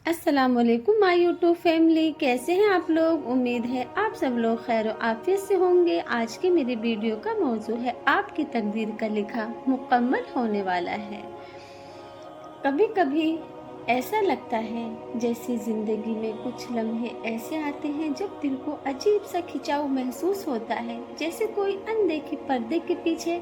अस्सलाम वालेकुम my YouTube family, कैसे हैं आप लोग। उम्मीद है आप सब लोग खैर और आफियत से होंगे। आज की मेरी वीडियो का मौजू है आपकी तकदीर का लिखा मुकम्मल होने वाला है। कभी कभी ऐसा लगता है जैसे ज़िंदगी में कुछ लम्हे ऐसे आते हैं जब दिल को अजीब सा खिंचाव महसूस होता है, जैसे कोई अनदेखे पर्दे के पीछे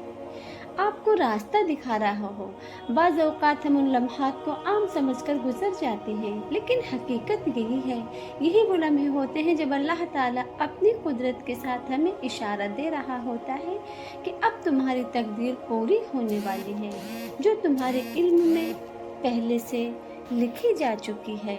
आपको रास्ता दिखा रहा हो। बाज़ औक़ात हम उन लम्हात को आम समझकर गुजर जाते हैं, लेकिन हकीकत यही है, यही वो लम्हे होते हैं जब अल्लाह ताला अपनी कुदरत के साथ हमें इशारा दे रहा होता है कि अब तुम्हारी तकदीर पूरी होने वाली है, जो तुम्हारे इल्म में पहले से लिखी जा चुकी है।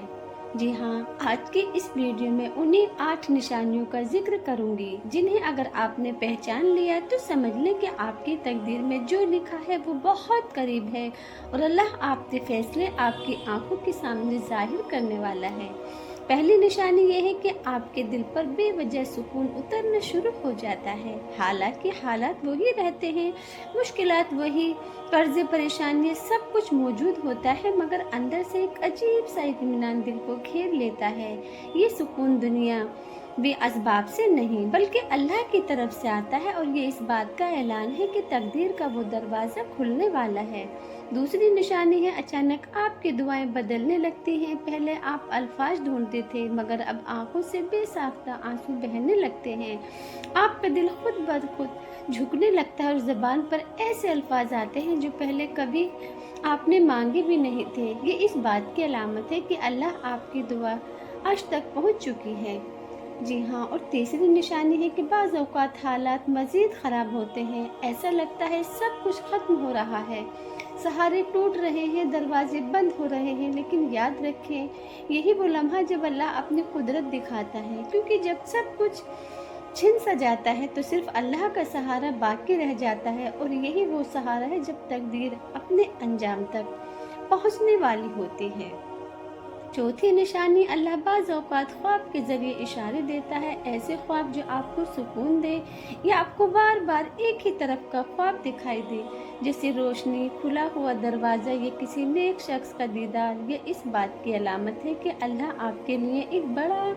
जी हाँ, आज की इस वीडियो में उन्हीं 8 निशानियों का जिक्र करूंगी, जिन्हें अगर आपने पहचान लिया तो समझ लें कि आपकी तकदीर में जो लिखा है वो बहुत करीब है और अल्लाह आपके फैसले आपकी आंखों के सामने जाहिर करने वाला है। पहली निशानी ये है कि आपके दिल पर बेवजह सुकून उतरना शुरू हो जाता है। हालांकि हालात वही रहते हैं, मुश्किलात वही, कर्ज़े परेशानी सब कुछ मौजूद होता है, मगर अंदर से एक अजीब सा इत्मीनान दिल को घेर लेता है। ये सुकून दुनिया भी असबाब से नहीं बल्कि अल्लाह की तरफ से आता है और ये इस बात का ऐलान है कि तकदीर का वो दरवाज़ा खुलने वाला है। दूसरी निशानी है, अचानक आपकी दुआएं बदलने लगती हैं। पहले आप अल्फाज ढूंढते थे, मगर अब आंखों से बेसाख्ता आंसू बहने लगते हैं। आपका दिल खुद ब खुद झुकने लगता है और ज़बान पर ऐसे अल्फाज आते हैं जो पहले कभी आपने मांगे भी नहीं थे। ये इस बात की अलामत है कि अल्लाह आपकी दुआ आज तक पहुंच चुकी है। जी हाँ, और तीसरी निशानी है कि बाज़ औक़ात हालात मज़ीद ख़राब होते हैं। ऐसा लगता है सब कुछ ख़त्म हो रहा है, सहारे टूट रहे हैं, दरवाजे बंद हो रहे हैं, लेकिन याद रखें, यही वो लम्हा जब अल्लाह अपनी कुदरत दिखाता है, क्योंकि जब सब कुछ छिन सा जाता है तो सिर्फ अल्लाह का सहारा बाकी रह जाता है, और यही वो सहारा है जब तकदीर अपने अंजाम तक पहुँचने वाली होती है। चौथी निशानी, अल्लाह बाज़ औक़ात ख्वाब के ज़रिए इशारे देता है, ऐसे ख्वाब जो आपको सुकून दे या आपको बार बार एक ही तरफ का ख्वाब दिखाई दे, जैसे रोशनी, खुला हुआ दरवाज़ा या किसी नेक शख्स का दीदार। ये इस बात की अलामत है कि अल्लाह आपके लिए एक बड़ा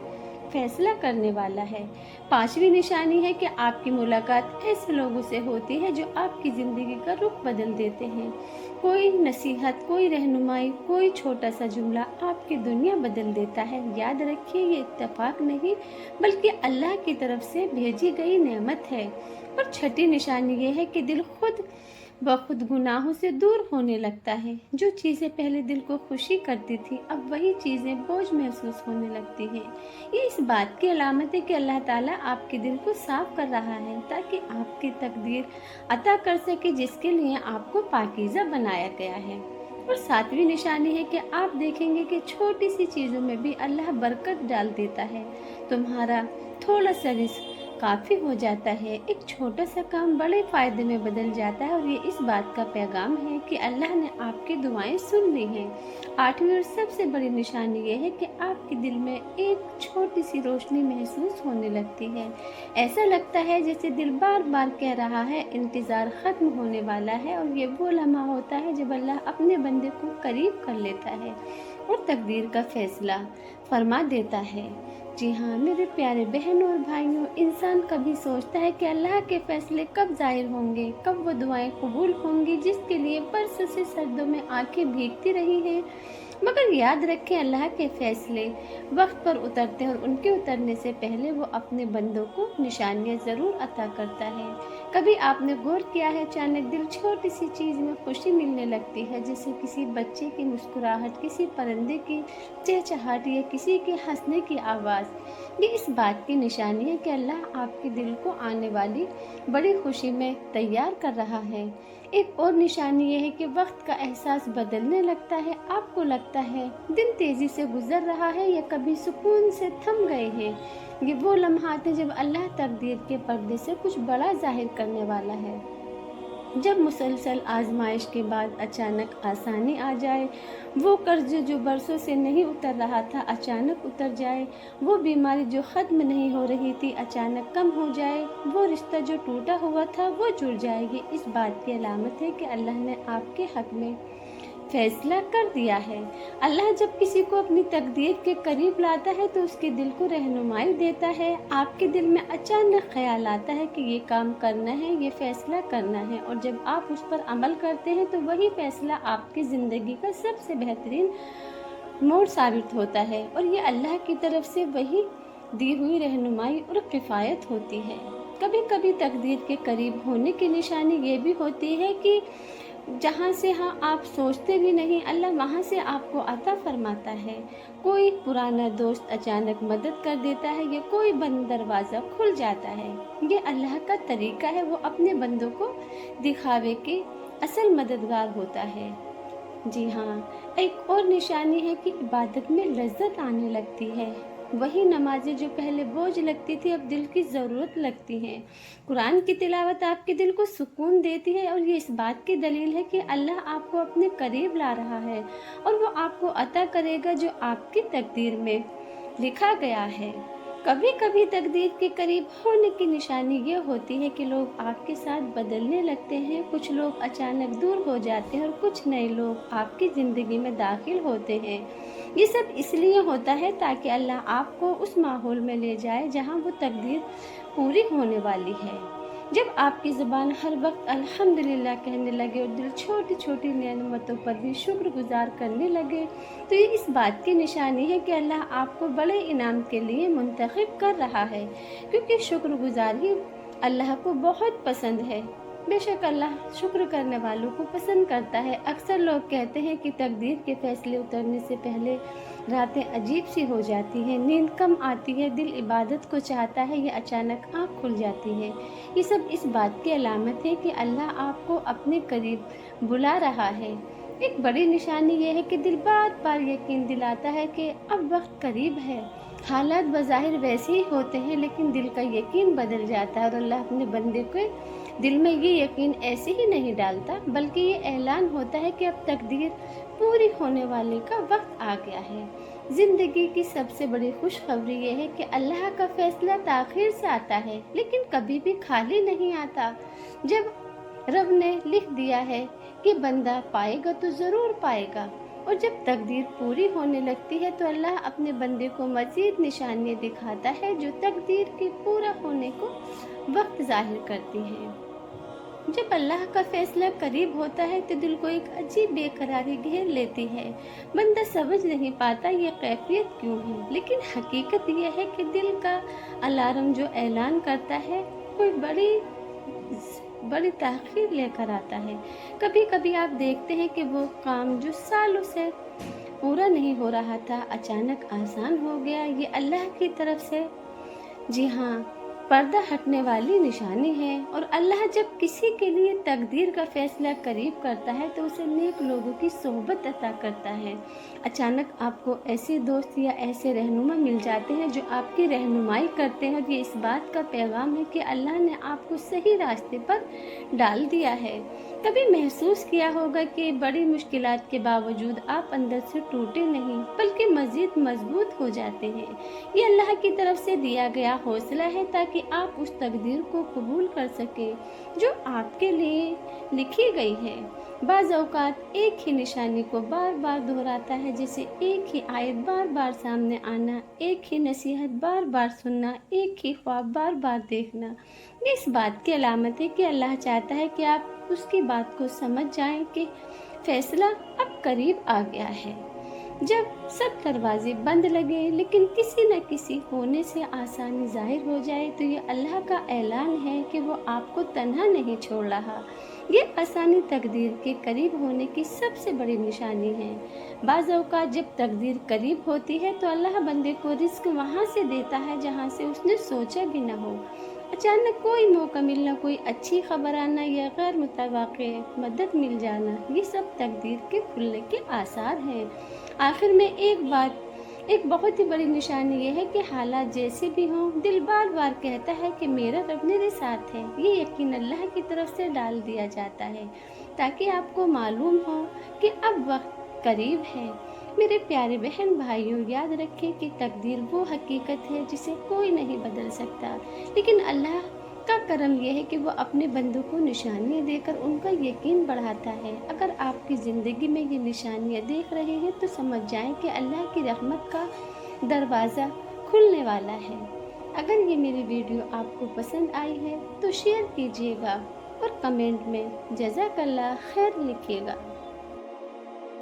फैसला करने वाला है। पांचवी निशानी है कि आपकी मुलाकात ऐसे लोगों से होती है जो आपकी ज़िंदगी का रुख बदल देते हैं। कोई नसीहत, कोई रहनुमाई, कोई छोटा सा जुमला आपकी दुनिया बदल देता है। याद रखिए, ये इत्तेफाक नहीं बल्कि अल्लाह की तरफ से भेजी गई नेमत है। और छठी निशानी ये है कि दिल खुद ब खुद गुनाहों से दूर होने लगता है। जो चीज़ें पहले दिल को खुशी करती थी, अब वही चीज़ें बोझ महसूस होने लगती हैं। ये इस बात की अलामत है कि अल्लाह ताला आपके दिल को साफ कर रहा है, ताकि आपकी तकदीर अता कर सके जिसके लिए आपको पाकीज़ा बनाया गया है। और सातवीं निशानी है कि आप देखेंगे कि छोटी सी चीज़ों में भी अल्लाह बरकत डाल देता है। तुम्हारा थोड़ा सा रिस्क काफ़ी हो जाता है, एक छोटा सा काम बड़े फ़ायदे में बदल जाता है, और ये इस बात का पैगाम है कि अल्लाह ने आपकी दुआएं सुन ली हैं। आठवीं और सबसे बड़ी निशानी ये है कि आपके दिल में एक छोटी सी रोशनी महसूस होने लगती है। ऐसा लगता है जैसे दिल बार बार कह रहा है इंतज़ार ख़त्म होने वाला है, और ये वो लम्हा होता है जब अल्लाह अपने बंदे को करीब कर लेता है और तकदीर का फैसला फरमा देता है। जी हाँ मेरे प्यारे बहनों और भाइयों, इंसान कभी सोचता है कि अल्लाह के फैसले कब ज़ाहिर होंगे, कब वो दुआएं कबूल होंगी जिसके लिए बरसों से सर्दों में आंखें भीगती रही हैं। मगर याद रखें, अल्लाह के फैसले वक्त पर उतरते हैं और उनके उतरने से पहले वो अपने बंदों को निशानियाँ ज़रूर अता करता है। कभी आपने गौर किया है, अचानक दिल छोटी सी चीज़ में खुशी मिलने लगती है, जैसे किसी बच्चे की मुस्कुराहट, किसी परिंदे की चहचहाहट या किसी के हंसने की आवाज़। ये इस बात की निशानी है कि अल्लाह आपके दिल को आने वाली बड़ी खुशी में तैयार कर रहा है। एक और निशानी ये है कि वक्त का एहसास बदलने लगता है। आपको लगता है दिन तेज़ी से गुजर रहा है या कभी सुकून से थम गए हैं। ये वो लम्हात हैं जब अल्लाह तकदीर के पर्दे से कुछ बड़ा जाहिर करने वाला है। जब मुसलसल आजमाइश के बाद अचानक आसानी आ जाए, वो कर्ज जो बरसों से नहीं उतर रहा था अचानक उतर जाए, वो बीमारी जो ख़त्म नहीं हो रही थी अचानक कम हो जाए, वो रिश्ता जो टूटा हुआ था वो जुड़ जाए, ये इस बात की अलामत है कि अल्लाह ने आपके हक़ में फैसला कर दिया है। अल्लाह जब किसी को अपनी तकदीर के करीब लाता है तो उसके दिल को रहनुमाई देता है। आपके दिल में अचानक ख्याल आता है कि ये काम करना है, ये फैसला करना है, और जब आप उस पर अमल करते हैं तो वही फैसला आपकी ज़िंदगी का सबसे बेहतरीन मोड़ साबित होता है। और ये अल्लाह की तरफ से वही दी हुई रहनुमाई और किफ़ायत होती है। कभी कभी तकदीर के करीब होने की निशानी ये भी होती है कि जहाँ से आप सोचते भी नहीं, अल्लाह वहाँ से आपको अता फरमाता है। कोई पुराना दोस्त अचानक मदद कर देता है या कोई बंद दरवाज़ा खुल जाता है। ये अल्लाह का तरीका है, वो अपने बंदों को दिखावे के असल मददगार होता है। जी हाँ, एक और निशानी है कि इबादत में लज्जत आने लगती है। वही नमाजें जो पहले बोझ लगती थी अब दिल की ज़रूरत लगती हैं। कुरान की तिलावत आपके दिल को सुकून देती है, और ये इस बात की दलील है कि अल्लाह आपको अपने करीब ला रहा है और वो आपको अता करेगा जो आपकी तकदीर में लिखा गया है। कभी कभी तकदीर के करीब होने की निशानी ये होती है कि लोग आपके साथ बदलने लगते हैं। कुछ लोग अचानक दूर हो जाते हैं और कुछ नए लोग आपकी ज़िंदगी में दाखिल होते हैं। ये सब इसलिए होता है ताकि अल्लाह आपको उस माहौल में ले जाए जहाँ वो तकदीर पूरी होने वाली है। जब आपकी ज़ुबान हर वक्त अल्हम्दुलिल्लाह कहने लगे और दिल छोटी छोटी नेमतों पर भी शुक्रगुजार करने लगे, तो ये इस बात की निशानी है कि अल्लाह आपको बड़े इनाम के लिए मुंतखब कर रहा है, क्योंकि शुक्रगुजारी अल्लाह को बहुत पसंद है। बेशक अल्लाह शुक्र करने वालों को पसंद करता है। अक्सर लोग कहते हैं कि तकदीर के फैसले उतरने से पहले रातें अजीब सी हो जाती हैं, नींद कम आती है, दिल इबादत को चाहता है या अचानक आँख खुल जाती है। ये सब इस बात की अलामत है कि अल्लाह आपको अपने करीब बुला रहा है। एक बड़ी निशानी ये है कि दिल बार बार यकीन दिलाता है कि अब वक्त करीब है। हालात बज़ाहिर वैसे ही होते हैं, लेकिन दिल का यकीन बदल जाता है, और अल्लाह अपने बंदे के दिल में ये यकीन ऐसे ही नहीं डालता, बल्कि ये ऐलान होता है कि अब तकदीर पूरी होने वाले का वक्त आ गया है। ज़िंदगी की सबसे बड़ी खुशखबरी ये है कि अल्लाह का फैसला ताख़ीर से आता है, लेकिन कभी भी खाली नहीं आता। जब रब ने लिख दिया है कि बंदा पाएगा तो ज़रूर पाएगा, और जब तकदीर पूरी होने लगती है तो अल्लाह अपने बंदे को मज़ीद निशानियाँ दिखाता है जो तकदीर के पूरा होने को वक्त ज़ाहिर करती हैं। जब अल्लाह का फैसला करीब होता है तो दिल को एक अजीब बेकरारी घेर लेती है। बंदा समझ नहीं पाता ये कैफियत क्यों है, लेकिन हकीकत यह है कि दिल का अलार्म जो ऐलान करता है कोई बड़ी ताख़ीर लेकर आता है। कभी कभी आप देखते हैं कि वो काम जो सालों से पूरा नहीं हो रहा था अचानक आसान हो गया। ये अल्लाह की तरफ से, जी हाँ, पर्दा हटने वाली निशानी है। और अल्लाह जब किसी के लिए तकदीर का फैसला करीब करता है तो उसे नेक लोगों की सोहबत अता करता है। अचानक आपको ऐसे दोस्त या ऐसे रहनुमा मिल जाते हैं जो आपकी रहनुमाई करते हैं, और ये इस बात का पैगाम है कि अल्लाह ने आपको सही रास्ते पर डाल दिया है। कभी महसूस किया होगा कि बड़ी मुश्किलात के बावजूद आप अंदर से टूटे नहीं बल्कि मज़ीद मजबूत हो जाते हैं। ये अल्लाह की तरफ से दिया गया हौसला है ताकि आप उस तकदीर को कबूल कर सकें जो आपके लिए लिखी गई है। बाज़ औक़ात एक ही निशानी को बार बार दोहराता है, जैसे एक ही आयत बार बार सामने आना, एक ही नसीहत बार बार सुनना, एक ही ख्वाब बार बार देखना। ये इस बात की अलामत है कि अल्लाह चाहता है कि आप उसकी बात को समझ जाएं कि फ़ैसला अब करीब आ गया है। जब सब दरवाजे बंद लगे लेकिन किसी न किसी कोने से आसानी ज़ाहिर हो जाए तो ये अल्लाह का ऐलान है कि वो आपको तन्हा नहीं छोड़ रहा। ये आसानी तकदीर के करीब होने की सबसे बड़ी निशानी है। बाज़ औक़ात जब तकदीर करीब होती है तो अल्लाह बंदे को रिस्क वहाँ से देता है जहाँ से उसने सोचा भी न हो। अचानक कोई मौका मिलना, कोई अच्छी खबर आना या गैर मुतवक्के मदद मिल जाना, ये सब तकदीर के खुलने के आसार हैं। आखिर में एक बहुत ही बड़ी निशानी ये है कि हालात जैसे भी हों, दिल बार बार कहता है कि मेरा रब मेरे साथ है। ये यकीन अल्लाह की तरफ से डाल दिया जाता है ताकि आपको मालूम हो कि अब वक्त करीब है। मेरे प्यारे बहन भाइयों, याद रखें कि तकदीर वो हकीकत है जिसे कोई नहीं बदल सकता, लेकिन अल्लाह کا کرم یہ ہے کہ وہ اپنے بندوں کو نشانیاں دے کر ان کا یقین بڑھاتا ہے۔ اگر آپ کی زندگی میں یہ نشانیاں دیکھ رہے ہیں تو سمجھ جائیں کہ اللہ کی رحمت کا دروازہ کھلنے والا ہے۔ اگر یہ میری ویڈیو آپ کو پسند آئی ہے تو شیئر کیجیے گا اور کمنٹ میں جزاک اللہ خیر لکھیے گا۔